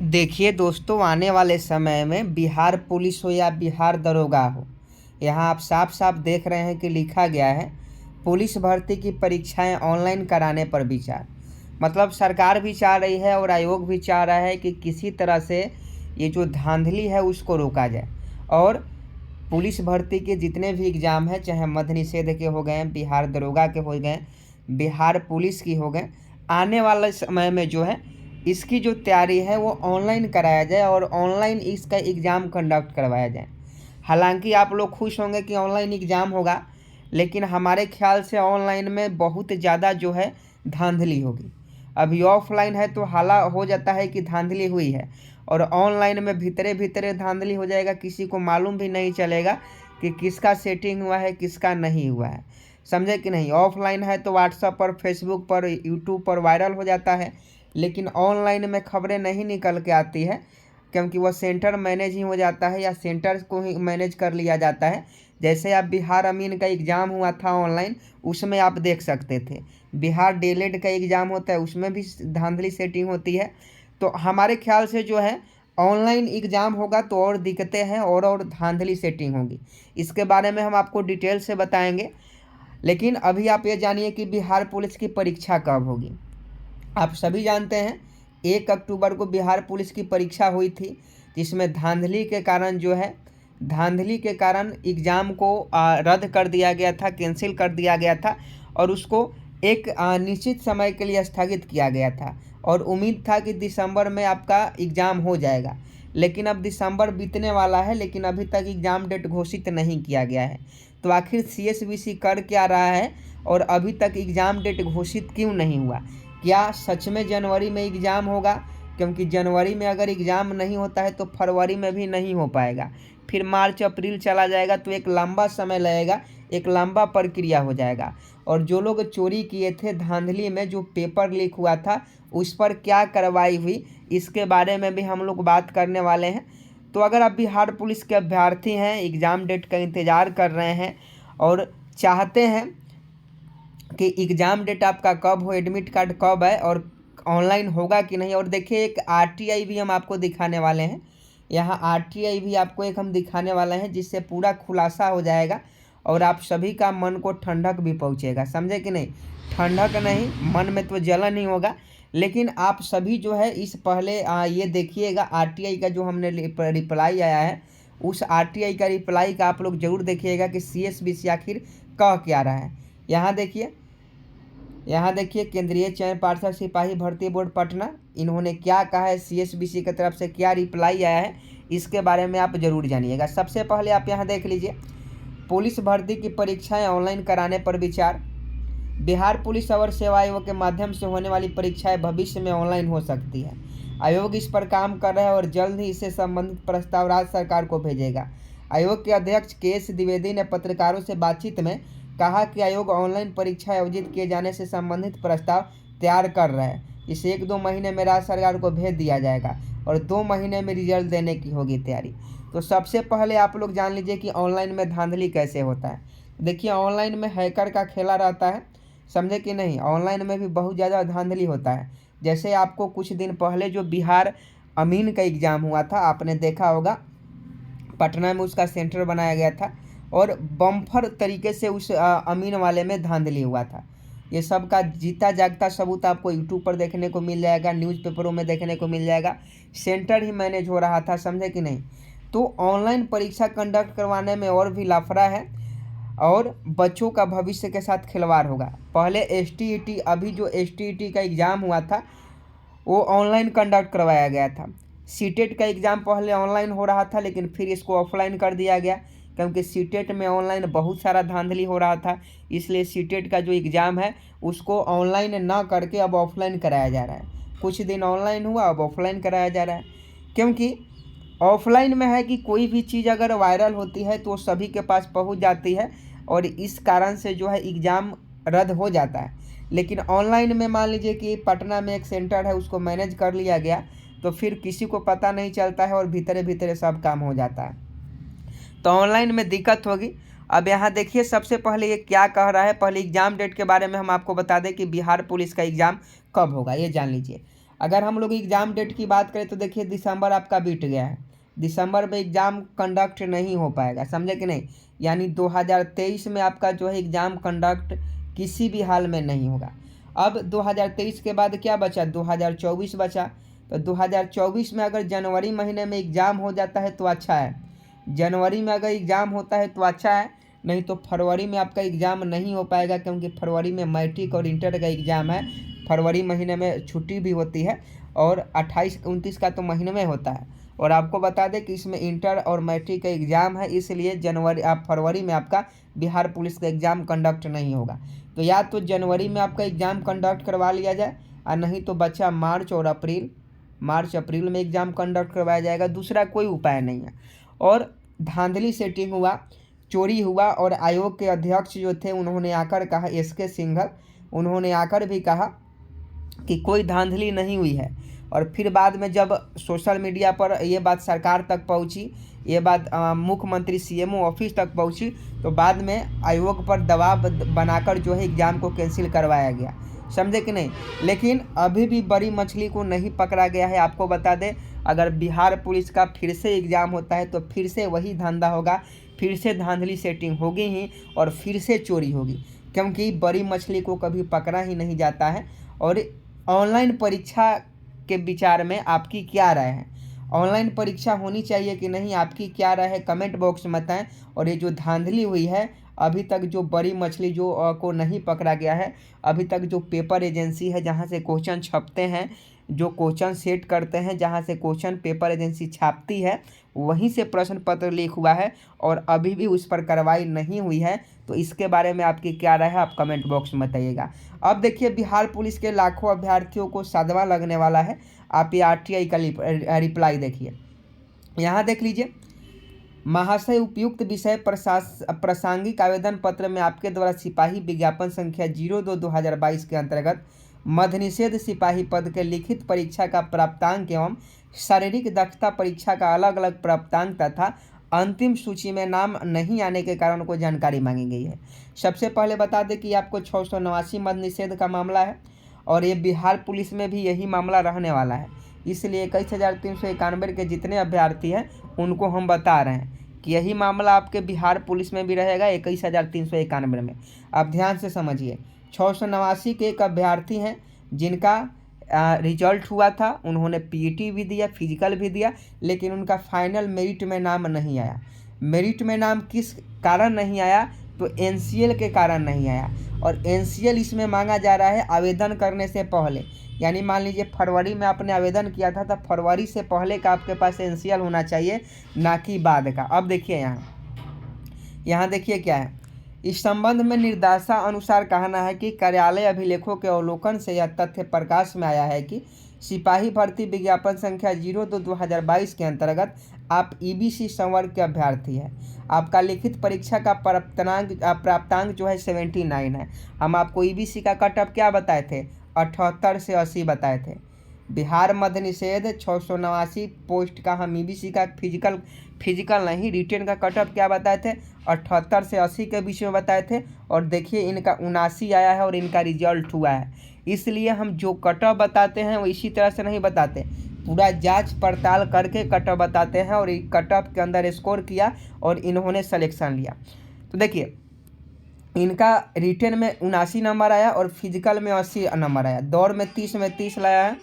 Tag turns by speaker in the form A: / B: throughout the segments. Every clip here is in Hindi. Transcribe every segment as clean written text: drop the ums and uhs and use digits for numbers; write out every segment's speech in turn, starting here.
A: देखिए दोस्तों, आने वाले समय में बिहार पुलिस हो या बिहार दरोगा हो, यहाँ आप साफ साफ देख रहे हैं कि लिखा गया है पुलिस भर्ती की परीक्षाएं ऑनलाइन कराने पर विचार। मतलब सरकार भी चाह रही है और आयोग भी चाह रहा है कि किसी तरह से ये जो धांधली है उसको रोका जाए। और पुलिस भर्ती के जितने भी एग्ज़ाम हैं, चाहे मद्य निषेध के हो गए, बिहार दरोगा के हो गए, बिहार पुलिस की हो गए, आने वाले समय में जो है इसकी जो तैयारी है वो ऑनलाइन कराया जाए और ऑनलाइन इसका एग्ज़ाम कंडक्ट करवाया जाए। हालांकि आप लोग खुश होंगे कि ऑनलाइन एग्ज़ाम होगा, लेकिन हमारे ख्याल से ऑनलाइन में बहुत ज़्यादा जो है धांधली होगी। अभी ऑफलाइन है तो हाला हो जाता है कि धांधली हुई है, और ऑनलाइन में भीतरे भीतरे धांधली हो जाएगा, किसी को मालूम भी नहीं चलेगा कि किसका सेटिंग हुआ है किसका नहीं हुआ है। समझे कि नहीं? ऑफलाइन है तो व्हाट्सएप पर, फेसबुक पर, यूट्यूब पर वायरल हो जाता है, लेकिन ऑनलाइन में खबरें नहीं निकल के आती है, क्योंकि वह सेंटर मैनेज ही हो जाता है या सेंटर को ही मैनेज कर लिया जाता है। जैसे आप बिहार अमीन का एग्ज़ाम हुआ था ऑनलाइन, उसमें आप देख सकते थे। बिहार डीएलएड का एग्ज़ाम होता है, उसमें भी धांधली सेटिंग होती है। तो हमारे ख्याल से जो है ऑनलाइन एग्ज़ाम होगा तो और दिक्कतें हैं और धांधली सेटिंग होगी। इसके बारे में हम आपको डिटेल से बताएंगे। लेकिन अभी आप ये जानिए कि बिहार पुलिस की परीक्षा कब होगी। आप सभी जानते हैं 1 अक्टूबर को बिहार पुलिस की परीक्षा हुई थी, जिसमें धांधली के कारण जो है एग्ज़ाम को रद्द कर दिया गया था, कैंसिल कर दिया गया था, और उसको एक निश्चित समय के लिए स्थगित किया गया था। और उम्मीद था कि दिसंबर में आपका एग्ज़ाम हो जाएगा, लेकिन अब दिसंबर बीतने वाला है, लेकिन अभी तक एग्ज़ाम डेट घोषित नहीं किया गया है। तो आखिर सीएसबीसी कर क्या रहा है और अभी तक एग्ज़ाम डेट घोषित क्यों नहीं हुआ? क्या सच में जनवरी में एग्ज़ाम होगा? क्योंकि जनवरी में अगर एग्ज़ाम नहीं होता है तो फरवरी में भी नहीं हो पाएगा, फिर मार्च अप्रैल चला जाएगा, तो एक लंबा समय लगेगा, एक लंबा प्रक्रिया हो जाएगा। और जो लोग चोरी किए थे, धांधली में जो पेपर लीक हुआ था, उस पर क्या कार्रवाई हुई, इसके बारे में भी हम लोग बात करने वाले हैं। तो अगर आप बिहार पुलिस के अभ्यर्थी हैं, एग्ज़ाम डेट का इंतज़ार कर रहे हैं और चाहते हैं कि एग्ज़ाम डेट आपका कब हो, एडमिट कार्ड कब है और ऑनलाइन होगा कि नहीं। और देखिए, एक आरटीआई भी हम आपको दिखाने वाले हैं। यहाँ आरटीआई भी आपको एक हम दिखाने वाले हैं, जिससे पूरा खुलासा हो जाएगा और आप सभी का मन को ठंडक भी पहुँचेगा। समझे कि नहीं? ठंडक नहीं, मन में तो जलन ही होगा। लेकिन आप सभी जो है इस पहले ये देखिएगा आरटीआई का जो हमने रिप्लाई आया है, उस आरटीआई का रिप्लाई का आप लोग ज़रूर देखिएगा कि सीएसबीसी आखिर कह क्या रहा है। यहाँ देखिए केंद्रीय चयन पार्षद सिपाही भर्ती बोर्ड पटना, इन्होंने क्या कहा है, सीएसबीसी की तरफ से क्या रिप्लाई आया है, इसके बारे में आप जरूर जानिएगा। सबसे पहले आप यहाँ देख लीजिए, पुलिस भर्ती की परीक्षाएं ऑनलाइन कराने पर विचार। बिहार पुलिस और सेवा आयोग के माध्यम से होने वाली परीक्षाएं भविष्य में ऑनलाइन हो सकती है। आयोग इस पर काम कर रहा है और जल्द ही इससे संबंधित प्रस्ताव राज्य सरकार को भेजेगा। आयोग के अध्यक्ष के.एस. द्विवेदी ने पत्रकारों से बातचीत में कहा कि आयोग ऑनलाइन परीक्षा आयोजित किए जाने से संबंधित प्रस्ताव तैयार कर रहा है। इसे 1-2 महीने में राज्य सरकार को भेज दिया जाएगा और 2 महीने में रिजल्ट देने की होगी तैयारी। तो सबसे पहले आप लोग जान लीजिए कि ऑनलाइन में धांधली कैसे होता है। देखिए, ऑनलाइन में हैकर का खेला रहता है, समझे कि नहीं? ऑनलाइन में भी बहुत ज़्यादा धांधली होता है। जैसे आपको कुछ दिन पहले जो बिहार अमीन का एग्ज़ाम हुआ था, आपने देखा होगा, पटना में उसका सेंटर बनाया गया था और बम्फर तरीके से उस अमीन वाले में धांधली हुआ था। ये सब का जीता जागता सबूत आपको यूट्यूब पर देखने को मिल जाएगा, न्यूज़पेपरों में देखने को मिल जाएगा। सेंटर ही मैनेज हो रहा था, समझे कि नहीं? तो ऑनलाइन परीक्षा कंडक्ट करवाने में और भी लाफड़ा है और बच्चों का भविष्य के साथ खिलवाड़ होगा। पहले एसटीईटी, अभी जो एसटीईटी का एग्ज़ाम हुआ था वो ऑनलाइन कंडक्ट करवाया गया था। सीटेट का एग्ज़ाम पहले ऑनलाइन हो रहा था, लेकिन फिर इसको ऑफलाइन कर दिया गया, क्योंकि सीटेट में ऑनलाइन बहुत सारा धांधली हो रहा था। इसलिए सीटेट का जो एग्ज़ाम है उसको ऑनलाइन ना करके अब ऑफलाइन कराया जा रहा है। कुछ दिन ऑनलाइन हुआ, अब ऑफलाइन कराया जा रहा है, क्योंकि ऑफलाइन में है कि कोई भी चीज़ अगर वायरल होती है तो सभी के पास पहुंच जाती है और इस कारण से जो है एग्ज़ाम रद्द हो जाता है। लेकिन ऑनलाइन में मान लीजिए कि पटना में एक सेंटर है, उसको मैनेज कर लिया गया, तो फिर किसी को पता नहीं चलता है और भीतरे भीतरे सब काम हो जाता है। तो ऑनलाइन में दिक्कत होगी। अब यहाँ देखिए, सबसे पहले ये क्या कह रहा है, पहले एग्ज़ाम डेट के बारे में हम आपको बता दें कि बिहार पुलिस का एग्ज़ाम कब होगा, ये जान लीजिए। अगर हम लोग एग्ज़ाम डेट की बात करें तो देखिए दिसंबर आपका बीत गया है, दिसंबर में एग्ज़ाम कंडक्ट नहीं हो पाएगा, समझे कि नहीं। यानी 2023 में आपका जो है एग्ज़ाम कंडक्ट किसी भी हाल में नहीं होगा। अब 2023 के बाद क्या बचा, 2024 बचा। तो 2024 में अगर जनवरी महीने में एग्ज़ाम हो जाता है तो अच्छा है, जनवरी में अगर एग्ज़ाम होता है तो अच्छा है, नहीं तो फरवरी में आपका एग्ज़ाम नहीं हो पाएगा, क्योंकि फरवरी में मैट्रिक और इंटर का एग्ज़ाम है। फरवरी महीने में छुट्टी भी होती है और 28-29 का तो महीने में होता है। और आपको बता दें कि इसमें इंटर और मैट्रिक का एग्ज़ाम है, इसलिए फरवरी में आपका बिहार पुलिस का एग्ज़ाम कंडक्ट नहीं होगा। तो या तो जनवरी में आपका एग्ज़ाम कंडक्ट करवा लिया जाए, और नहीं तो बचा मार्च और अप्रैल, मार्च अप्रैल में एग्ज़ाम कंडक्ट करवाया जाएगा, दूसरा कोई उपाय नहीं है। और धांधली सेटिंग हुआ, चोरी हुआ, और आयोग के अध्यक्ष जो थे उन्होंने आकर कहा, SK सिंघल, उन्होंने आकर भी कहा कि कोई धांधली नहीं हुई है। और फिर बाद में जब सोशल मीडिया पर ये बात सरकार तक पहुंची, ये बात मुख्यमंत्री CMO ऑफिस तक पहुंची, तो बाद में आयोग पर दबाव बनाकर जो है एग्ज़ाम को कैंसिल करवाया गया, समझे कि नहीं। लेकिन अभी भी बड़ी मछली को नहीं पकड़ा गया है। आपको बता दें, अगर बिहार पुलिस का फिर से एग्ज़ाम होता है तो फिर से वही धंधा होगा, फिर से धांधली सेटिंग होगी ही, और फिर से चोरी होगी, क्योंकि बड़ी मछली को कभी पकड़ा ही नहीं जाता है। और ऑनलाइन परीक्षा के विचार में आपकी क्या राय है, ऑनलाइन परीक्षा होनी चाहिए कि नहीं, आपकी क्या राय है, कमेंट बॉक्स में बताएं। और ये जो धांधली हुई है, अभी तक जो बड़ी मछली जो को नहीं पकड़ा गया है, अभी तक जो पेपर एजेंसी है जहां से क्वेश्चन छपते हैं, जो क्वेश्चन सेट करते हैं, जहां से क्वेश्चन पेपर एजेंसी छापती है, वहीं से प्रश्न पत्र लीक हुआ है, और अभी भी उस पर कार्रवाई नहीं हुई है। तो इसके बारे में आपकी क्या राय है, आप कमेंट बॉक्स में बताइएगा। अब देखिए, बिहार पुलिस के लाखों अभ्यर्थियों को सातवां लगने वाला है। आप ये RTI का रिप्लाई देखिए, यहाँ देख लीजिए। महाशय, उपयुक्त विषय प्रासंगिक आवेदन पत्र में आपके द्वारा सिपाही विज्ञापन संख्या 02/2022 के अंतर्गत मद्यनिषेध सिपाही पद के लिखित परीक्षा का प्राप्तांक एवं शारीरिक दक्षता परीक्षा का अलग अलग प्राप्तांक तथा अंतिम सूची में नाम नहीं आने के कारण को जानकारी मांगी गई है। सबसे पहले बता दें कि आपको 689 मद्यनिषेध का मामला है, और ये बिहार पुलिस में भी यही मामला रहने वाला है। इसलिए 21,391 के जितने अभ्यर्थी हैं उनको हम बता रहे हैं कि यही मामला आपके बिहार पुलिस में भी रहेगा 21,391 में। आप ध्यान से समझिए, 689 के एक अभ्यर्थी हैं जिनका रिजल्ट हुआ था, उन्होंने PET भी दिया, फिजिकल भी दिया, लेकिन उनका फाइनल मेरिट में नाम नहीं आया। मेरिट में नाम किस कारण नहीं आया, तो NCL के कारण नहीं आया। और NCL इसमें मांगा जा रहा है आवेदन करने से पहले, यानी मान लीजिए फरवरी में आपने आवेदन किया था, तो फरवरी से पहले का आपके पास NCL होना चाहिए, ना कि बाद का। अब देखिए यहाँ देखिए क्या है, इस संबंध में निर्देशा अनुसार कहना है कि कार्यालय अभिलेखों के अवलोकन से यह तथ्य प्रकाश में आया है कि सिपाही भर्ती विज्ञापन संख्या 02/2022 के अंतर्गत आप EBC संवर्ग के अभ्यर्थी हैं। आपका लिखित परीक्षा का प्राप्तांक जो है 79 है। हम आपको EBC का कट ऑफ क्या बताए थे, 78 से 80 बताए थे। बिहार मद्यनिषेध 689 पोस्ट का हम EBC का फिजिकल नहीं, रिटेन का कट ऑफ क्या बताए थे, 78 से 80 के बीच में बताए थे। और देखिए इनका 79 आया है और इनका रिजल्ट हुआ है। इसलिए हम जो कट ऑफ बताते हैं वो इसी तरह से नहीं बताते, पूरा जांच पड़ताल करके कट ऑफ बताते हैं। और कट ऑफ के अंदर स्कोर किया और इन्होंने सिलेक्शन लिया। तो देखिए इनका रिटेन में 79 नंबर आया और फिजिकल में 80 नंबर आया, दौड़ में 30 में 30 लाया है।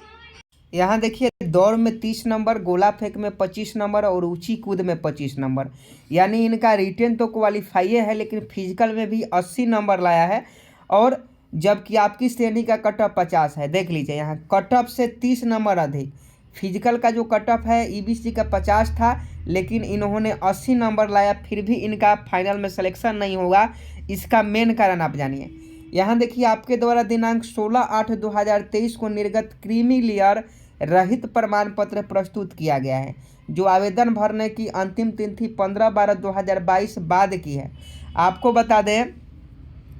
A: यहाँ देखिए दौड़ में 30 नंबर, गोला फेंक में 25 नंबर और ऊंची कूद में 25 नंबर। यानी इनका रिटेन तो क्वालिफाई है, लेकिन फिजिकल में भी 80 नंबर लाया है। और जबकि आपकी श्रेणी का कट ऑफ 50 है। देख लीजिए यहाँ कट ऑफ से 30 नंबर अधिक। फिजिकल का जो कट ऑफ है EBC का 50 था, लेकिन इन्होंने 80 नंबर लाया, फिर भी इनका फाइनल में सिलेक्शन नहीं होगा। इसका मेन कारण आप जानिए। यहाँ देखिए आपके द्वारा दिनांक 16/8/2023 को निर्गत क्रीमी लेयर रहित प्रमाण पत्र प्रस्तुत किया गया है, जो आवेदन भरने की अंतिम तिथि 15/12/2022 बाद की है। आपको बता दें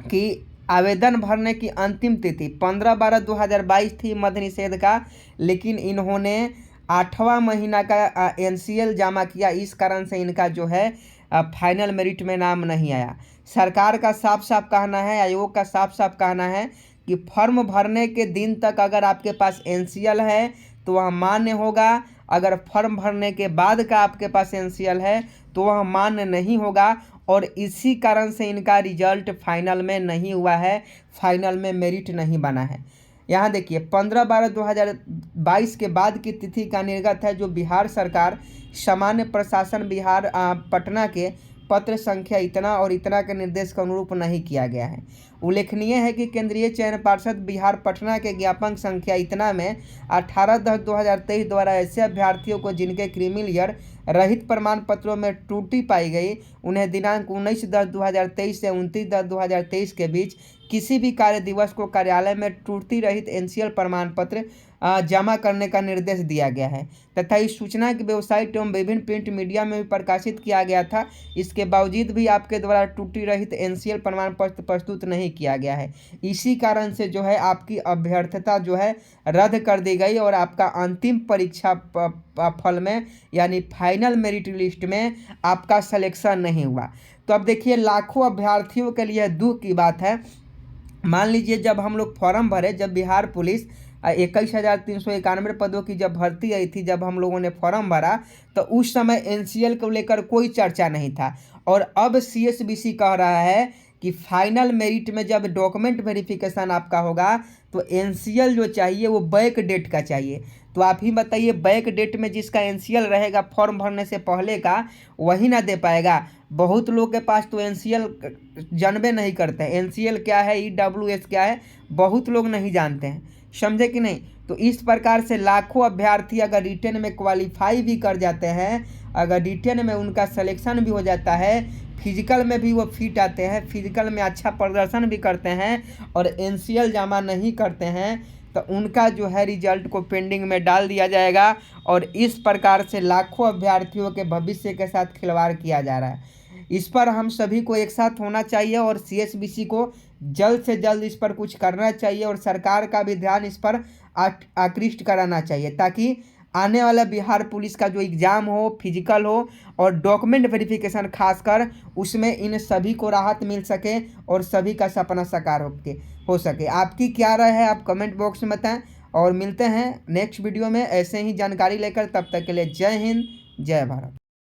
A: कि आवेदन भरने की अंतिम तिथि 15/12/2022 थी मद्यनिषेध का, लेकिन इन्होंने 8वां महीना का NCL जमा किया। इस कारण से इनका जो है फाइनल मेरिट में नाम नहीं आया। सरकार का साफ साफ कहना है, आयोग का साफ साफ कहना है कि फॉर्म भरने के दिन तक अगर आपके पास एनसीएल है तो वह मान्य होगा, अगर फॉर्म भरने के बाद का आपके पास एनसीएल है तो वह मान्य नहीं होगा। और इसी कारण से इनका रिजल्ट फाइनल में नहीं हुआ है, फाइनल में मेरिट नहीं बना है। यहाँ देखिए 15/12/2022 के बाद की तिथि का निर्गत है जो बिहार सरकार सामान्य प्रशासन बिहार पटना के पत्र संख्या इतना और इतना के निर्देश के अनुरूप नहीं किया गया है। उल्लेखनीय है कि केंद्रीय चयन पार्षद बिहार पटना के ज्ञापन संख्या इतना में 18/10/2023 द्वारा ऐसे अभ्यर्थियों को जिनके क्रीमिलियर रहित प्रमाण पत्रों में त्रुटि पाई गई उन्हें दिनांक 19/10/2023 से 29/10/2023 के बीच किसी भी कार्य दिवस को कार्यालय में त्रुटि रहित एनसीएल प्रमाण पत्र जमा करने का निर्देश दिया गया है तथा इस सूचना की वेबसाइट एवं विभिन्न प्रिंट मीडिया में भी प्रकाशित किया गया था। इसके बावजूद भी आपके द्वारा त्रुटि रहित एनसीएल प्रमाण पत्र प्रस्तुत नहीं किया गया है। इसी कारण से जो है आपकी अभ्यर्थता जो है रद्द कर दी गई और आपका अंतिम परीक्षा फल में यानी फाइनल मेरिट लिस्ट में आपका सिलेक्शन नहीं हुआ। तो अब देखिए लाखों अभ्यर्थियों के लिए दुख की बात है। मान लीजिए जब हम लोग फॉर्म भरे, जब बिहार पुलिस 21,391 पदों की जब भर्ती आई थी, जब हम लोगों ने फॉर्म भरा तो उस समय एनसीएल को लेकर कोई चर्चा नहीं था। और अब सीएसबीसी कह रहा है कि फाइनल मेरिट में जब डॉक्यूमेंट वेरिफिकेशन आपका होगा तो एनसीएल जो चाहिए वो बैक डेट का चाहिए। तो आप ही बताइए, बैक डेट में जिसका एनसीएल रहेगा फॉर्म भरने से पहले का वही ना दे पाएगा। बहुत लोग के पास तो एनसीएल जानबे नहीं करते हैं, एनसीएल क्या है, ईडब्ल्यूएस क्या है, बहुत लोग नहीं जानते हैं, समझे कि नहीं। तो इस प्रकार से लाखों अभ्यर्थी अगर रिटेन में क्वालिफाई भी कर जाते हैं, अगर रिटेन में उनका सिलेक्शन भी हो जाता है, फिजिकल में भी वो फिट आते हैं, फिजिकल में अच्छा प्रदर्शन भी करते हैं और एनसीएल जमा नहीं करते हैं तो उनका जो है रिजल्ट को पेंडिंग में डाल दिया जाएगा। और इस प्रकार से लाखों अभ्यर्थियों के भविष्य के साथ खिलवाड़ किया जा रहा है। इस पर हम सभी को एक साथ होना चाहिए और सीएसबीसी को जल्द से जल्द इस पर कुछ करना चाहिए और सरकार का भी ध्यान इस पर आकृष्ट कराना चाहिए ताकि आने वाला बिहार पुलिस का जो एग्ज़ाम हो, फिजिकल हो और डॉक्यूमेंट वेरिफिकेशन खासकर, उसमें इन सभी को राहत मिल सके और सभी का सपना साकार हो सके। आपकी क्या राय है आप कमेंट बॉक्स में बताएं और मिलते हैं नेक्स्ट वीडियो में ऐसे ही जानकारी लेकर। तब तक के लिए जय हिंद, जय भारत।